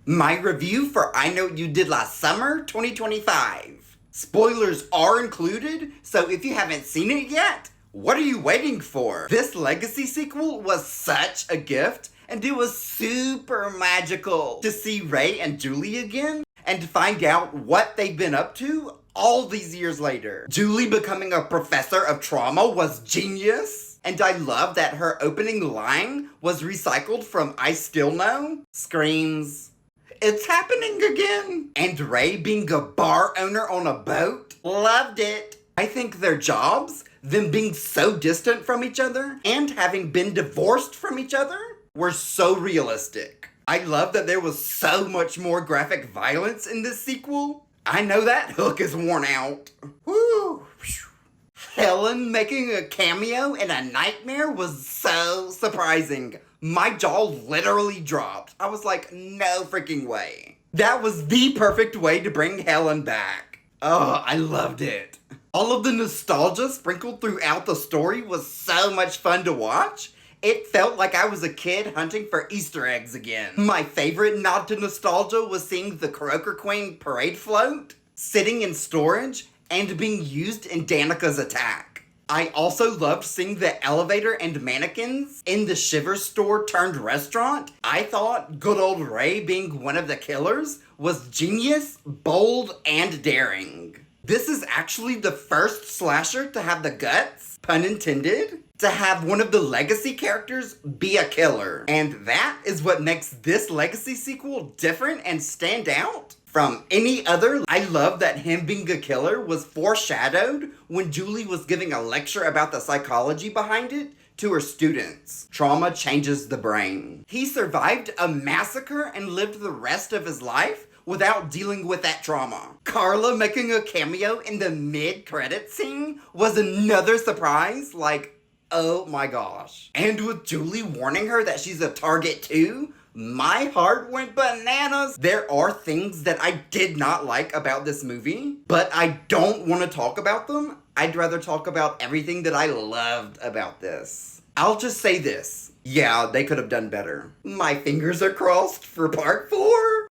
My review for I Know What You Did Last Summer 2025. Spoilers are included, so if you haven't seen it yet, what are you waiting for? This Legacy sequel was such a gift, and it was super magical to see Ray and Julie again and find out what they've been up to all these years later. Julie becoming a professor of trauma was genius, and I love that her opening line was recycled from I Still Know. Screams, "It's happening again!" And Ray being a bar owner on a boat. Loved it. I think their jobs, them being so distant from each other, and having been divorced from each other, were so realistic. I love that there was so much more graphic violence in this sequel. I know that hook is worn out. Woo! Helen making a cameo in a nightmare was so surprising. My jaw literally dropped. I was like, no freaking way. That was the perfect way to bring Helen back. Oh, I loved it. All of the nostalgia sprinkled throughout the story was so much fun to watch. It felt like I was a kid hunting for Easter eggs again. My favorite nod to nostalgia was seeing the Croaker Queen parade float, sitting in storage, and being used in Danica's attack. I also loved seeing the elevator and mannequins in the Shiver store turned restaurant. I thought good old Ray being one of the killers was genius, bold, and daring. This is actually the first slasher to have the guts, pun intended, to have one of the Legacy characters be a killer. And that is what makes this Legacy sequel different and stand out from any other. I love that him being a killer was foreshadowed when Julie was giving a lecture about the psychology behind it to her students. Trauma changes the brain. He survived a massacre and lived the rest of his life without dealing with that trauma. Carla making a cameo in the mid-credit scene was another surprise, like, oh my gosh. And with Julie warning her that she's a target too, my heart went bananas. There are things that I did not like about this movie, but I don't want to talk about them. I'd rather talk about everything that I loved about this. I'll just say this. Yeah, they could have done better. My fingers are crossed for part 4.